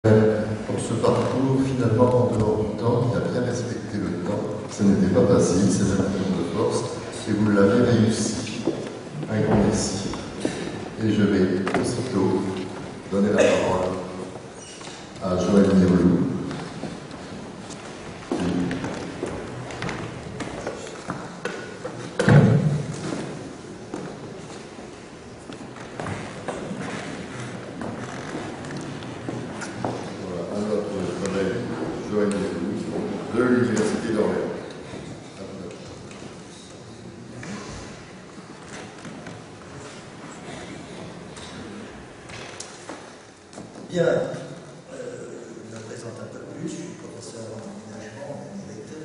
Pour ce parcours, finalement, en dehors du temps, il a bien respecté le temps. Ce n'était pas facile, c'est un tour de force, et vous l'avez réussi. Un grand merci. Et je vais aussitôt donner la parole à Joël Mirlou. De l'Université d'Orléans. Bien, je me présente un peu plus, je suis professeur en aménagement et directeur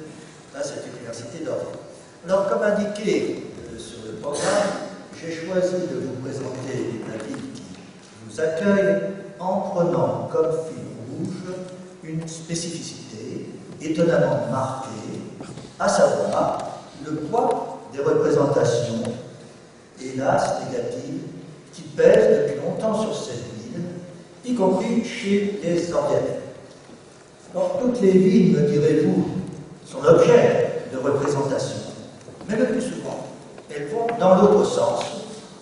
à cette Université d'Orléans. Alors, comme indiqué sur le programme, j'ai choisi de vous présenter la ville qui vous accueille en prenant comme fil rouge une spécificité étonnamment marquée, à savoir le poids des représentations, hélas négatives, qui pèsent depuis longtemps sur cette ville, y compris chez les Orléanais. Or, toutes les villes, me direz-vous, sont l'objet de représentation, mais le plus souvent, elles vont dans l'autre sens,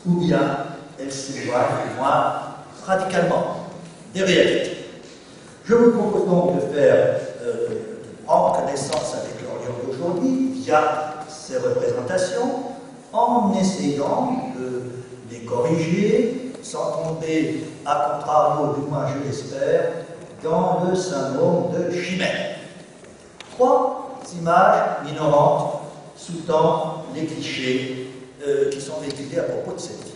ou bien elles s'éloignent moins radicalement des réalités. Je vous propose donc de faire prendre connaissance avec l'Orléans d'aujourd'hui via ces représentations, en essayant de les corriger sans tomber, à contrario, du moins je l'espère, dans le syndrome de chimère. 3 images minorantes sous-tendent les clichés qui sont véhiculés à propos de cette ville.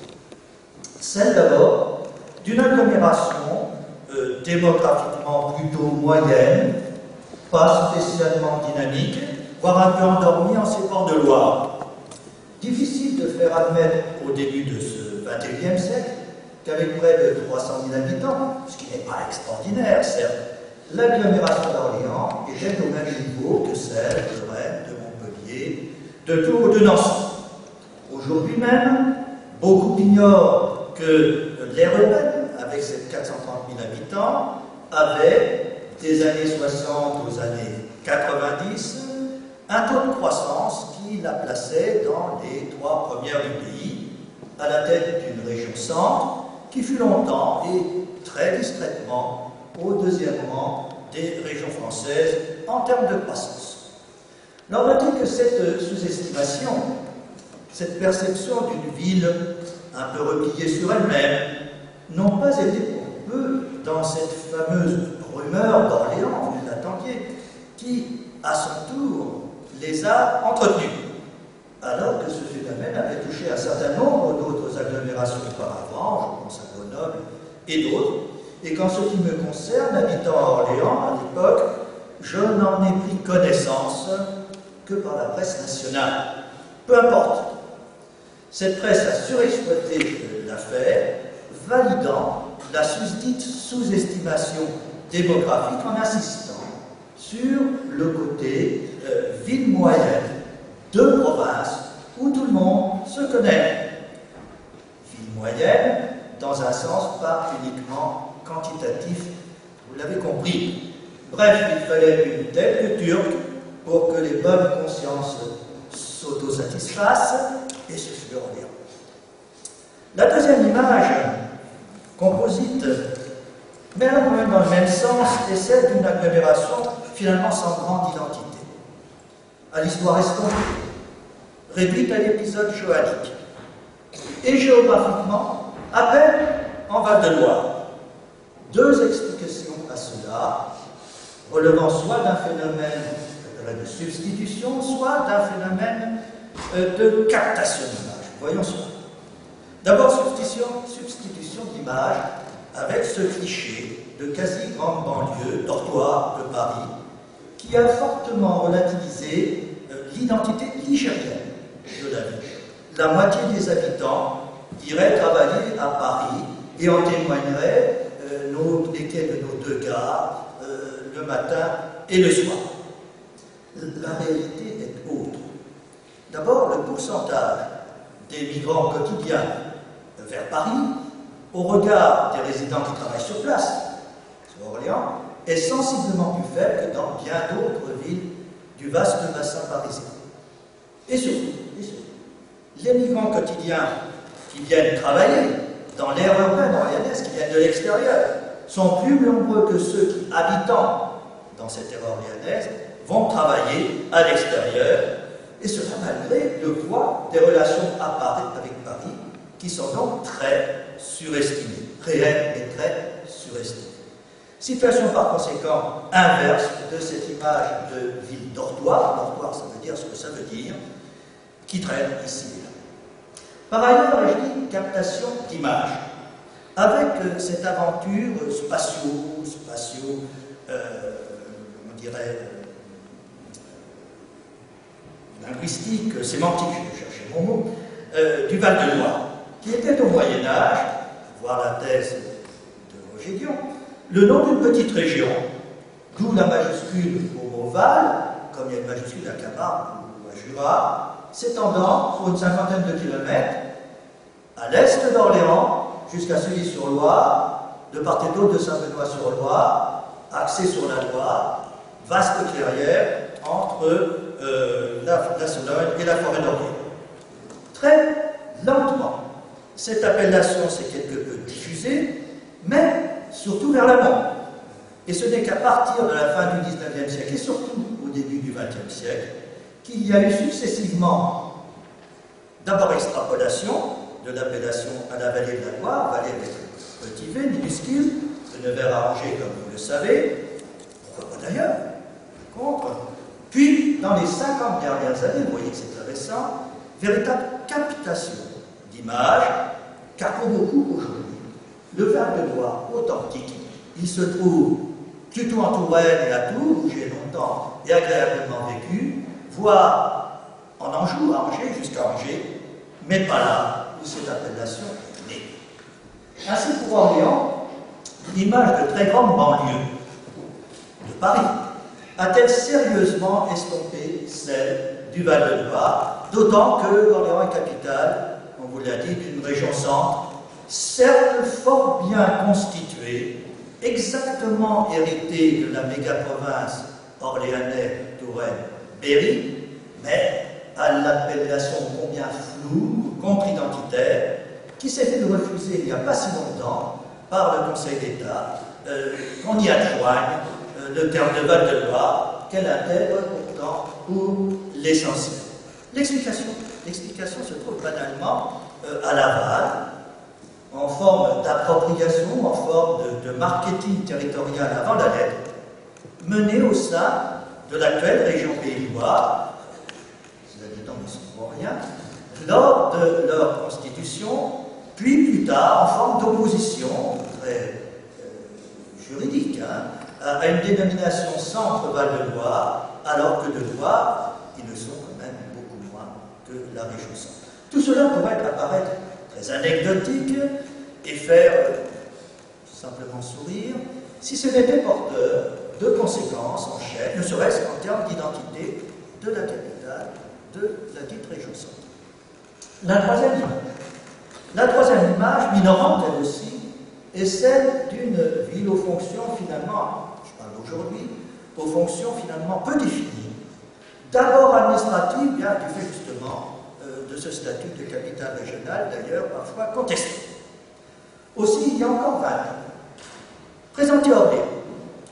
Celle d'abord d'une agglomération démographiquement plutôt moyenne, pas spécialement dynamique, voire un peu endormie en ses bords de Loire. Difficile de faire admettre au début de ce XXIe siècle qu'avec près de 300 000 habitants, ce qui n'est pas extraordinaire, certes, l'agglomération d'Orléans était au même niveau que celle de Rennes, de Montpellier, de Tours ou de Nancy. Aujourd'hui même, beaucoup ignorent que l'aire urbaine, avec ses 430 000 habitants, avait, des années 60 aux années 90, un taux de croissance qui la plaçait dans les 3 premières du pays, à la tête d'une région centre, qui fut longtemps et très discrètement au 2e rang des régions françaises en termes de croissance. Alors, notez que cette sous-estimation, cette perception d'une ville un peu repliée sur elle-même, n'ont pas été pour peu dans cette fameuse rumeur d'Orléans, vous l'attendiez, qui, à son tour, les a entretenus, alors que ce phénomène avait touché un certain nombre d'autres agglomérations auparavant, je pense à Grenoble et d'autres, et qu'en ce qui me concerne, habitant à Orléans à l'époque, je n'en ai pris connaissance que par la presse nationale. Peu importe. Cette presse a surexploité l'affaire, validant la susdite sous-estimation démographique en insistant sur le côté ville moyenne de province où tout le monde se connaît. Ville moyenne, dans un sens pas uniquement quantitatif, vous l'avez compris. Bref, il fallait une telle que turque pour que les bonnes consciences s'autosatisfassent, et ce fut Orléans. La deuxième image, composite, mais un peu dans le même sens, est celle d'une agglomération finalement sans grande identité, à l'histoire estompée, réduite à l'épisode joannique, et géographiquement, à peine en Val-de-Loire. 2 explications à cela, relevant soit d'un phénomène de substitution, soit d'un phénomène de captation d'image. Voyons cela. D'abord, substitution d'image avec ce cliché de quasi-grande banlieue, dortoir de Paris, qui a fortement relativisé l'identité ligérienne de la ville. La moitié des habitants iraient travailler à Paris et en témoigneraient les quais de nos 2 gares le matin et le soir. La réalité est autre. D'abord, le pourcentage des migrants quotidiens vers Paris, au regard des résidents qui travaillent sur place, sur Orléans, est sensiblement plus faible que dans bien d'autres villes du vaste bassin parisien. Et surtout, les migrants quotidiens qui viennent travailler dans l'aire urbaine orléanaise, qui viennent de l'extérieur, sont plus nombreux que ceux qui, habitant dans cette aire orléanaise, vont travailler à l'extérieur, et cela malgré le poids des relations avec Paris, qui sont donc très surestimées, réelles mais très surestimées. Situation par conséquent inverse de cette image de ville dortoir. Dortoir, ça veut dire ce que ça veut dire, qui traîne ici et là. Par ailleurs, je dis captation d'image. Avec cette aventure on dirait, linguistique, sémantique, je cherchais mon mot, du Val-de-Loire, qui était au Moyen-Âge, voir la thèse de Roger Dion, le nom d'une petite région, d'où la majuscule au mot Val, comme il y a une majuscule à Camargue ou à Jura, s'étendant pour une cinquantaine de kilomètres à l'est d'Orléans jusqu'à Sully-sur-Loire, de part et d'autre de Saint-Benoît-sur-Loire, axé sur la Loire, vaste clairière entre la Sologne et la forêt d'Orléans. Très lentement, cette appellation s'est quelque peu diffusée, mais surtout vers l'amont. Et ce n'est qu'à partir de la fin du XIXe siècle, et surtout au début du XXe siècle, qu'il y a eu successivement d'abord extrapolation de l'appellation à la vallée de la Loire, vallée avec un petit v minuscule, de Nevers à Angers, comme vous le savez, pourquoi pas d'ailleurs, contre. Puis, dans les 50 dernières années, vous voyez que c'est très récent, véritable captation d'images, car pour beaucoup aujourd'hui, le Val-de-Loire authentique, il se trouve plutôt en Touraine et à Tours, où j'ai longtemps et agréablement vécu, voire en Anjou, à Angers, jusqu'à Angers, mais pas là où cette appellation est née. Ainsi, pour Orléans, l'image de très grande banlieue de Paris a-t-elle sérieusement estompé celle du Val-de-Loire, d'autant que Orléans est capitale, on vous l'a dit, d'une région centre, certes fort bien constituée, exactement héritée de la mégaprovince orléanaise-Touraine-Berry, mais à l'appellation combien floue, contre-identitaire, qui s'est fait refuser il n'y a pas si longtemps par le Conseil d'État, qu'on y adjoigne le terme de Val-de-Loire, qu'elle intègre pourtant pour l'essentiel. L'explication se trouve banalement à l'aval, en forme d'appropriation, en forme de marketing territorial avant la lettre, mené au sein de l'actuelle région Pays de Loire, les habitants ne sont pour rien, lors de leur constitution, puis plus tard en forme d'opposition très juridique à une dénomination centre Val-de-Loire, alors que de Loire, ils ne sont quand même beaucoup moins que la région centre. Tout cela pourrait apparaître très anecdotique et faire simplement sourire si ce n'était porteur de conséquences en chaîne, ne serait-ce qu'en termes d'identité de la capitale de la dite région centre. La troisième image, minorante elle aussi, est celle d'une ville aux fonctions finalement, je parle aujourd'hui, aux fonctions finalement peu définies. D'abord administrative, bien du fait justement de ce statut de capitale régionale, d'ailleurs parfois contesté. Aussi, il y a encore 20 ans, présenté Orléans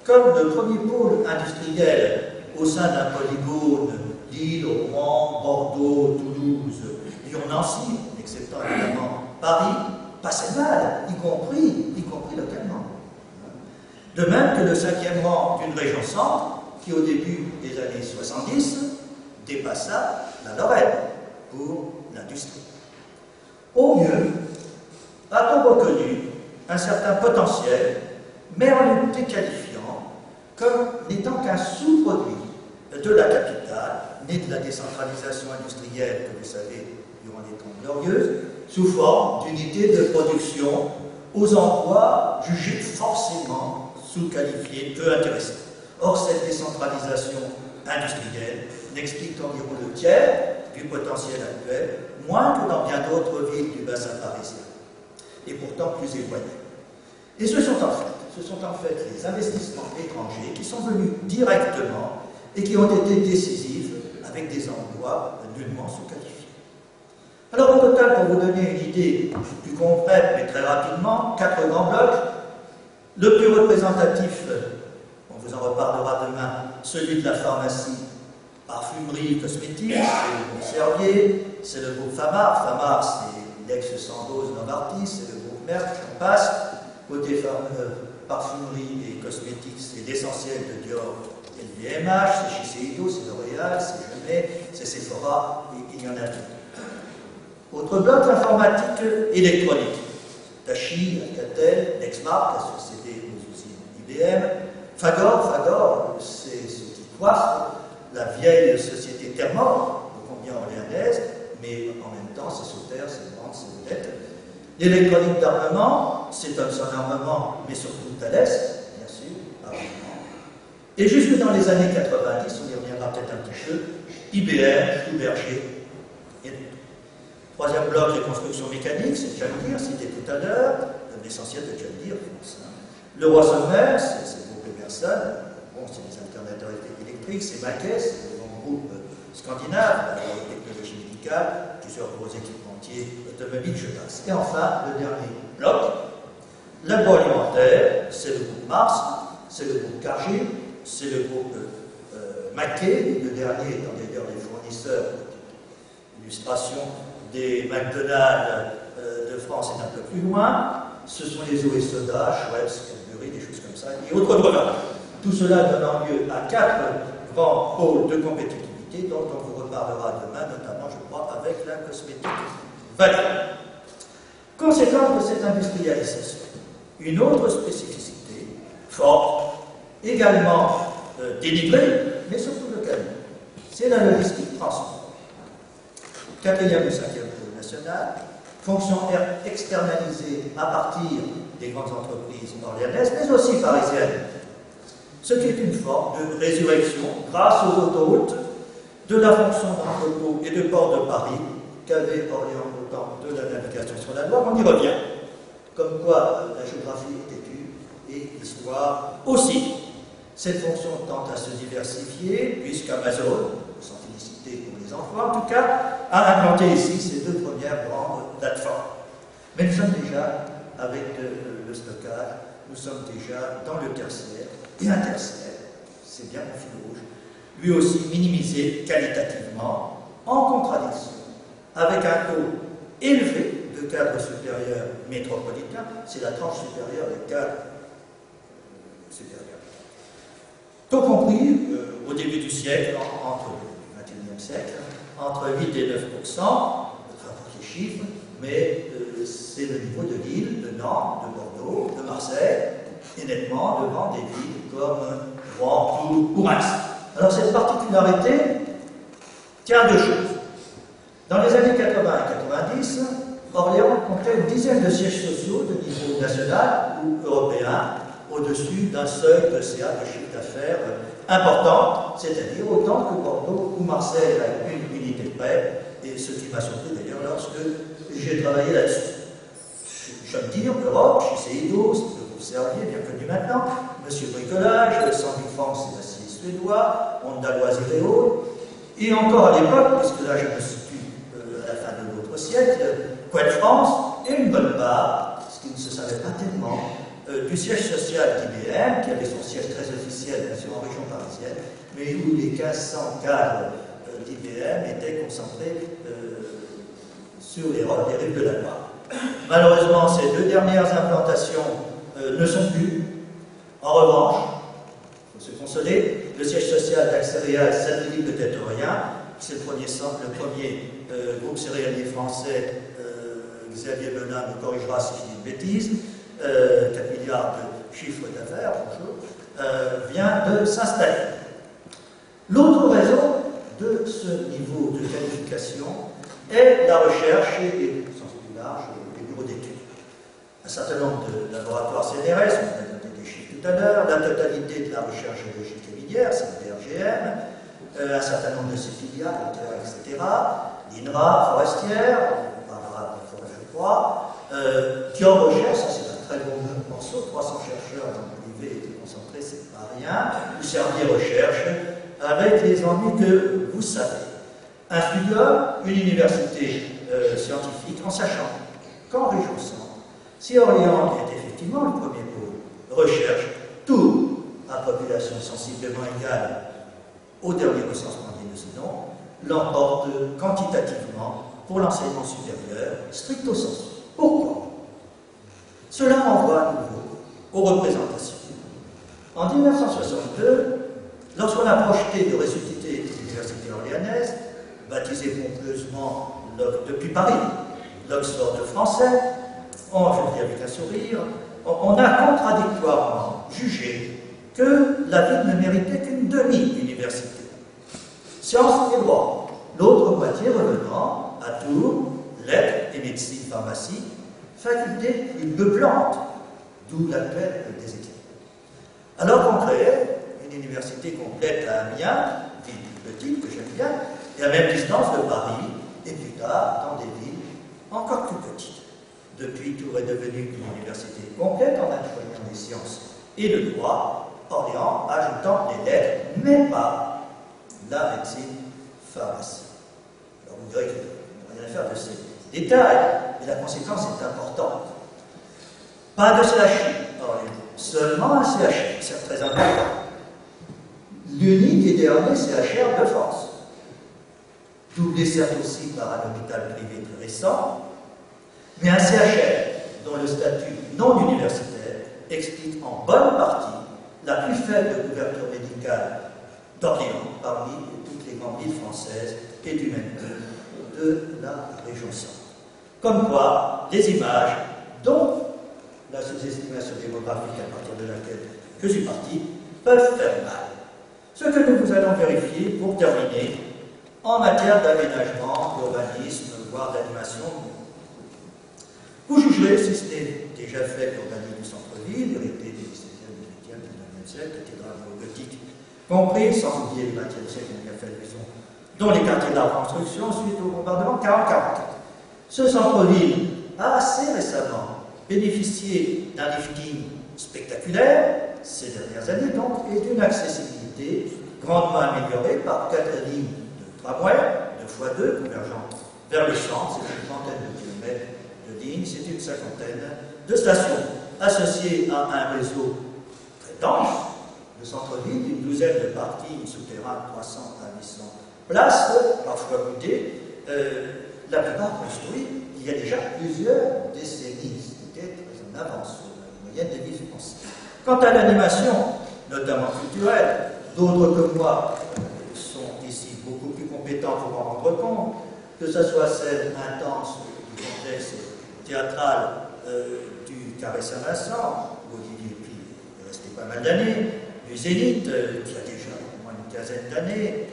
comme le premier pôle industriel au sein d'un polygone Lille, Rouen, Bordeaux, Toulouse, Lyon, Nancy, exceptant évidemment Paris, passait mal, y compris localement. De même que le 5e rang d'une région centre, qui au début des années 70 dépassa la Lorraine pour l'industrie. Au mieux, a-t-on reconnu un certain potentiel, mais en le déqualifiant comme n'étant qu'un sous-produit de la capitale, né de la décentralisation industrielle que vous savez durant les temps glorieuses, sous forme d'unités de production aux emplois jugés forcément sous-qualifiés, peu intéressants. Or, cette décentralisation industrielle n'explique qu'environ le tiers du potentiel actuel, moins que dans bien d'autres villes du bassin parisien, et pourtant plus éloignées. Et ce sont en fait ce sont en fait les investissements étrangers qui sont venus directement et qui ont été décisifs avec des emplois nullement sous-qualifiés. Alors au total, pour vous donner une idée plus concrète, mais très rapidement, 4 grands blocs. Le plus représentatif, on vous en reparlera demain, celui de la pharmacie, parfumerie, cosmétique, c'est le groupe Servier, c'est le groupe Famar. Famar, c'est l'ex-Sandoz Novartis, c'est le groupe Merck, j'en passe. Côté parfumerie et cosmétique, c'est l'essentiel de Dior et de LVMH, c'est Shiseido, c'est L'Oréal, c'est Genet, c'est Sephora, et il y en a d'autres. Autre bloc, l'informatique électronique. Tachi, Alcatel, Lexmark, la société aux usines IBM. Fagor, c'est ce qui coiffe la vieille société Thermor, combien orléanaise, mais en même temps, c'est Sauter, c'est Brandt, c'est Odette. L'électronique d'armement, c'est Thomson Armement, mais surtout Thales, bien sûr, armement. Et jusque dans les années 90, on y reviendra peut-être un petit peu, IBM, Schlumberger. Troisième bloc, les constructions mécaniques, c'est John Deere, cité tout à l'heure, l'essentiel de John Deere, France. Le roi Sommer, c'est le groupe Emerson, bon, c'est les alternateurs électriques, c'est Maquet, c'est le grand groupe scandinave, la technologie médicale, plusieurs gros équipementiers automobiles, je passe. Et enfin, le dernier bloc, l'agroalimentaire, c'est le groupe Mars, c'est le groupe Cargill, c'est le groupe Maquet, le dernier étant d'ailleurs les fournisseurs d'illustration des McDonald's de France est un peu plus loin, ce sont les eaux et soda, Schweppes, Cadbury, des choses comme ça, et autres breuvets. Tout cela donnant lieu à 4 grands pôles de compétitivité dont on vous reparlera demain, notamment, je crois, avec la cosmétique value. Conséquence de cette industrialisation, une autre spécificité forte, également dénigrée, mais surtout locale, c'est la logistique transport. 4e ou 5e pôle national, fonction externalisée à partir des grandes entreprises orléanaises, mais aussi parisiennes. Ce qui est une forme de résurrection grâce aux autoroutes de la fonction d'entrepôt et de port de Paris qu'avait Orléans au temps de la navigation sur la Loire. On y revient. Comme quoi la géographie est têtue et l'histoire aussi. Cette fonction tente à se diversifier puisqu'Amazon, sans féliciter pour les enfants en tout cas, a implanté ici ces 2 premières grandes plateformes. Mais nous sommes déjà, avec le stockage, nous sommes déjà dans le tertiaire et un tertiaire, c'est bien mon fil rouge, lui aussi minimisé qualitativement, en contradiction avec un taux élevé de cadres supérieurs métropolitains, c'est la tranche supérieure des cadres supérieurs. Taux compris au début du siècle, entre le XXIe siècle, entre 8 et 9%, je ne pas les chiffres, mais c'est le niveau de Lille, de Nantes, de Bordeaux, de Marseille, et nettement devant des villes comme Rouen, Tours ou Reims. Alors cette particularité tient 2 choses. Dans les années 80 et 90, Orléans comptait une dizaine de sièges sociaux de niveau national ou européen, au-dessus d'un seuil de CA de chiffre d'affaires important, c'est-à-dire autant que Bordeaux ou Marseille à une unité près, et ce qui m'a surpris d'ailleurs lorsque j'ai travaillé là-dessus. Je veux dire, Europe, Shiseido, c'est le groupe Servier, bien connu maintenant, Monsieur Bricolage, Sandy France, c'est l'acier suédois, Honda Loisir et autres, et encore à l'époque, puisque là je me situe à la fin de l'autre siècle, Couette France, et une bonne part, ce qui ne se savait pas tellement, du siège social d'IBM, qui avait son siège très officiel, bien sûr, en région parisienne, mais où les 1500 cadres d'IBM étaient concentrés sur les rives de la Loire. Malheureusement, ces 2 dernières implantations ne sont plus. En revanche, il faut se consoler, le siège social d'Axéréal, satellite de Tétorien, c'est le premier groupe céréalier français, Xavier Benin me corrigera si je dis une bêtise, 4 milliards de chiffre d'affaires, bonjour, vient de s'installer. L'autre raison de ce niveau de qualification est la recherche et, au sens plus large, les bureaux d'études. Un certain nombre de laboratoires CNRS, on a donné des chiffres tout à l'heure, la totalité de la recherche géologique et minière, c'est le DRGM, un certain nombre de ses filiales, etc., l'INRA forestière, on parlera de forêt, je crois, Dior Rocher, ça c'est un très bon morceau, 300 chercheurs dans Amiens, où servir recherche, avec les ennuis que vous savez. Un fluvium, une université scientifique, en sachant qu'en région centre, si Orléans est effectivement le premier pôle, recherche, tout à population sensiblement égale au dernier recensement des décidants, l'emporte quantitativement pour l'enseignement supérieur stricto sensu. Pourquoi? Cela renvoie à nouveau aux représentations. En 1962, lorsqu'on a projeté de ressusciter l'université orléanaise, baptisée pompeusement depuis Paris, l'Oxford français, je le dis avec un sourire, on a contradictoirement jugé que la ville ne méritait qu'une demi-université. Sciences et droit, l'autre moitié revenant à Tours, lettres et médecine, pharmacie, faculté plus peuplante, d'où l'actuel des équipes. Alors qu'on créait une université complète à Amiens, ville plus petite que j'aime bien, et à même distance de Paris, et plus tard dans des villes encore plus petites. Depuis, Tours est devenue une université complète en incluant les sciences et le droit, Orléans ajoutant les lettres, mais pas la médecine, pharmacie. Alors vous direz qu'il n'y a rien à faire de ces détails, mais la conséquence est importante. Pas de CHU, seulement un CHR, c'est très important. L'unique et dernier CHR de France. Doublé certes aussi par un hôpital privé très récent, mais un CHR dont le statut non universitaire explique en bonne partie la plus faible couverture médicale d'Orléans parmi toutes les grandes villes françaises et du même coup de la région centre. Comme quoi, les images dont la sous-estimation démographique à partir de laquelle je suis parti peuvent faire mal. Ce que nous allons vérifier pour terminer en matière d'aménagement, d'urbanisme, voire d'animation. Vous jugerez si ce n'est déjà fait l'urbanisme du centre-ville, hérité des 17e, 18e, 19e siècle, cathédrale néo-gothique, compris, sans oublier le 20e siècle, il y a fait raison, dont les quartiers de la reconstruction suite au bombardement 40-44. Ce centre-ville a assez récemment bénéficié d'un lifting spectaculaire, ces dernières années donc, et d'une accessibilité grandement améliorée par 4 lignes de tramway, 2x2, convergeant vers le centre, c'est une trentaine de kilomètres de lignes, c'est une cinquantaine de stations, associées à un réseau très dense de centre-ville, d'une douzaine de parkings souterrains, 300 à 800 places, parfois mutées, la plupart construits il y a déjà plusieurs décennies, c'était très en avance sur la moyenne des villes françaises. Quant à l'animation, notamment culturelle, d'autres que moi sont ici beaucoup plus compétents pour en rendre compte, que ce soit celle intense du contexte théâtral du Carré Saint-Vincent, où Olivier Pi est resté pas mal d'années, du Zénith, qui a déjà au moins une quinzaine d'années,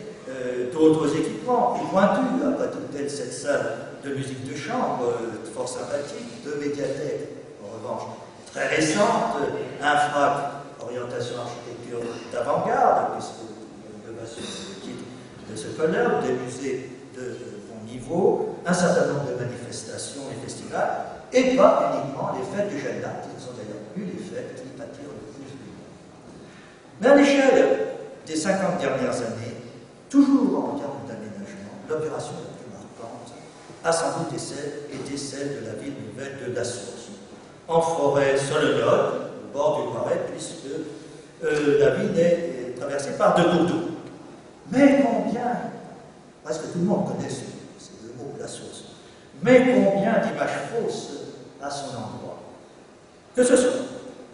d'autres équipements plus pointus, à telle cette salle de musique de chambre, fort sympathique, de médiathèque, en revanche, très récente, infra, orientation architecture d'avant-garde, puisque l'innovation est le titre de ce colloque, des musées de bon niveau, un certain nombre de manifestations et festivals, et pas uniquement les fêtes du Jeanne d'Arc, qui sont d'ailleurs plus les fêtes qui attirent le plus du monde. Mais à l'échelle des 50 dernières années, toujours en termes d'aménagement, l'opération la plus marquante a sans doute été celle de la ville nouvelle de La Source, en forêt solennelle, au bord du Loiret, puisque la ville est traversée par 2 cours d'eau. Mais combien, parce que tout le monde connaît ces 2 mots, La Source, mais combien d'images fausses à son endroit? Que ce soit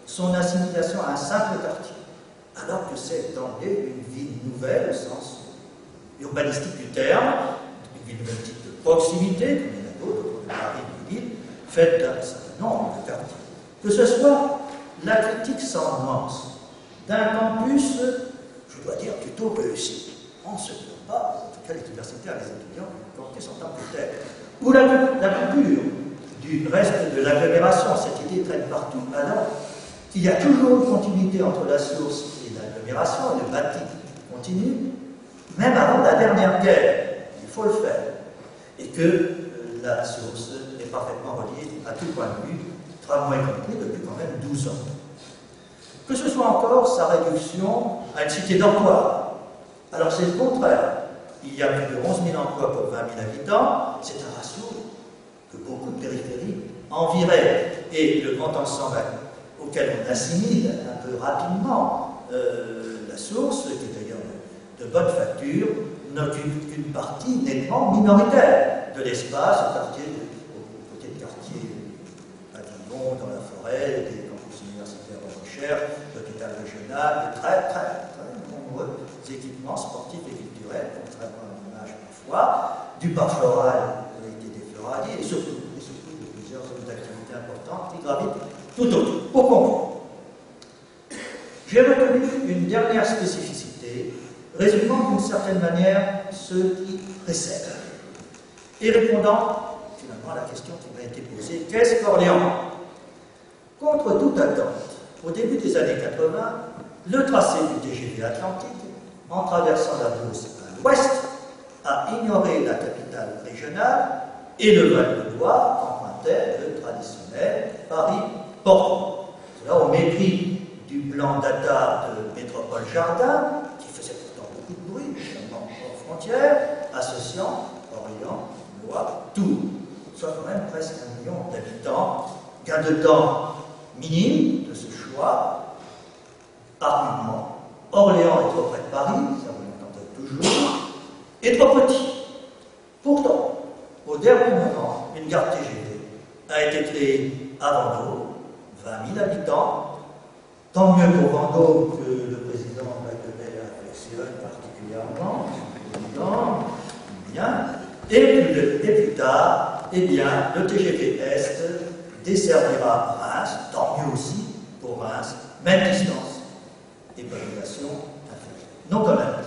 son assimilation à un simple quartier, alors que c'est d'emblée une ville nouvelle au sens urbanistique du terme, une ville nouvelle type de proximité, comme il y en a d'autres, comme Paris, une ville, faite d'un certain nombre de quartiers. Que ce soit la critique sans nuance d'un campus, je dois dire, plutôt réussi. On ne se trompe pas, en tout cas les universitaires et les étudiants, le campus en tant que tel. Ou la coupure du reste de l'agglomération, cette idée traîne partout, alors qu'il y a toujours une continuité entre la source et l'agglomération, et le bâti continue, même avant la dernière guerre, il faut le faire, et que la source est parfaitement reliée à tout point de vue, tramway compris depuis quand même 12 ans. que ce soit encore sa réduction à une cité d'emploi. Alors c'est le contraire. Il y a plus de 11 000 emplois pour 20 000 habitants, c'est un ratio que beaucoup de périphéries envieraient. Et le grand ensemble auquel on assimile un peu rapidement la source, qui est d'ailleurs de bonne facture, n'occupe qu'une partie nettement minoritaire de l'espace au côté de quartiers à Vivon, dans la forêt, des campus universitaires de recherche, l'hôpital régional, de très nombreux équipements sportifs et culturels, contrairement à l'image parfois, du parc floral et des floraliers, et surtout de plusieurs zones d'activité importantes qui gravitent tout autour. Pour conclure, j'ai retenu une dernière spécificité, résumant d'une certaine manière ce qui précède, et répondant finalement à la question qui m'a été posée, qu'est-ce qu'Orléans? Contre toute attente, au début des années 80, le tracé du TGV Atlantique, en traversant la Beauce à l'ouest, a ignoré la capitale régionale et le Val-de-Loire empruntait le traditionnel Paris-Bordeaux. Cela au mépris du plan d'Attard de Métropole Jardin, qui faisait pourtant beaucoup de bruit, notamment hors frontières, associant Orléans, Blois, Tours, soit quand même presque 1 million d'habitants. Gain de temps minime de ce choix. Argument, Orléans est trop près de Paris, ça vous l'entendez toujours, et trop petit. Pourtant, au dernier moment, une gare TGV a été créée à Vendôme, 20 000 habitants. Tant mieux pour Vendôme que le président Bacquelet affectionne particulièrement, bien. Et plus tard, eh bien, le TGV Est desservira Reims, tant mieux aussi pour Reims, même distance et population inférieure, non commun.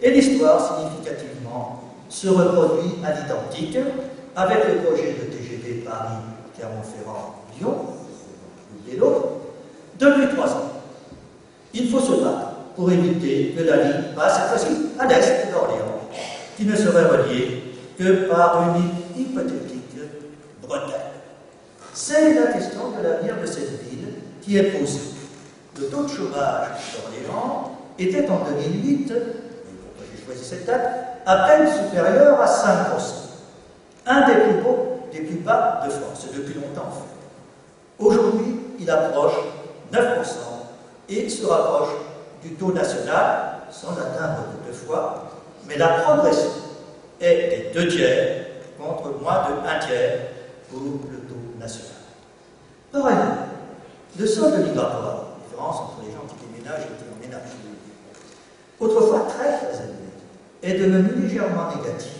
Et l'histoire, significativement, se reproduit à l'identique avec le projet de TGV Paris-Clermont-Ferrand-Lyon, l'oubliez l'autre, depuis 3 ans. Il faut se battre pour éviter que la ligne passe cette fois-ci à l'est d'Orléans, qui ne serait reliée que par une hypothétique Bretagne. C'est la question de l'avenir de cette ville qui est posée. Le taux de chômage d'Orléans était en 2008, et pourquoi j'ai choisi cette date, à peine supérieur à 5%. Un des plus bas de France, depuis longtemps en fait. Aujourd'hui, il approche 9% et se rapproche du taux national, sans l'atteindre toutefois, mais la progression est des 2/3 contre moins de 1/3 pour le taux national. Par ailleurs, le solde migratoire, la différence entre les gens qui déménagent et qui emménagent, autrefois très élevé, est devenu légèrement négatif,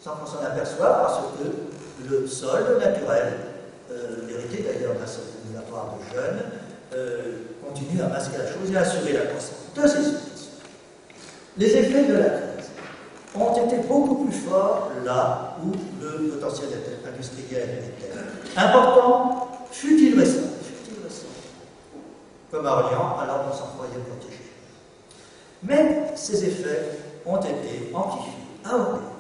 sans qu'on s'en aperçoive parce que le solde naturel, hérité d'ailleurs d'un solde migratoire de jeunes, continue à masquer la chose et à assurer la croissance. Deuxième situation. Les effets de la crise ont été beaucoup plus forts là où le potentiel industriel était important, fut-il récent, comme à Orléans, alors qu'on s'en croyait protégé. Mais ces effets ont été amplifiés à Orléans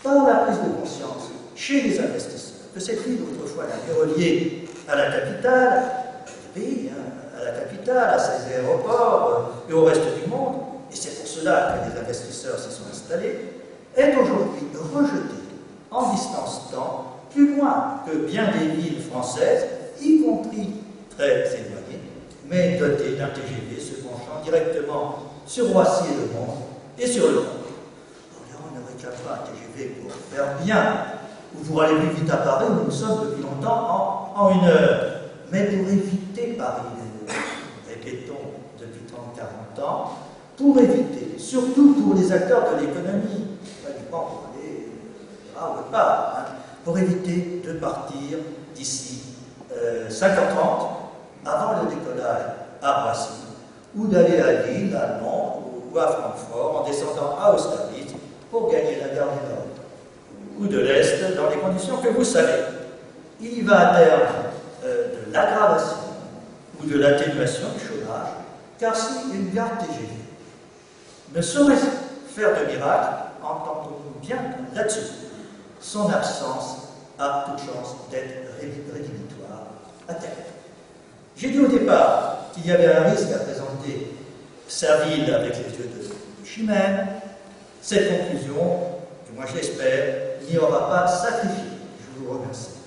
par la prise de conscience chez les investisseurs que cette ville autrefois était reliée à la capitale du pays, à la capitale, à ses aéroports et au reste du monde, et c'est pour cela que les investisseurs s'y sont installés, est aujourd'hui rejetée en distance temps plus loin que bien des villes françaises, y compris très éloignées, mais dotées d'un TGV se penchant directement sur Roissy et Le Mans et sur le Mans. Orléans ne réclame pas un TGV pour faire bien ou pour aller plus vite à Paris, où nous sommes depuis longtemps en 1 heure. Mais pour éviter Paris, répétons depuis 30-40 ans, pour éviter, surtout pour les acteurs de l'économie, pas du pour aller ou pas, pour éviter de partir d'ici 5h30 avant le décollage à Roissy, ou d'aller à Lille, à Londres ou à Francfort en descendant à Austerlitz pour gagner la gare du Nord ou de l'Est dans les conditions que vous savez. Il y va à terme de l'aggravation ou de l'atténuation du chômage, car si une gare TGV ne saurait faire de miracle, entendons-nous bien là-dessus, son absence a toute chance d'être rédhibitoire à terme. J'ai dit au départ qu'il y avait un risque à présenter Serville avec les yeux de Chimène, cette conclusion, du moins je l'espère, n'y aura pas sacrifié. Je vous remercie.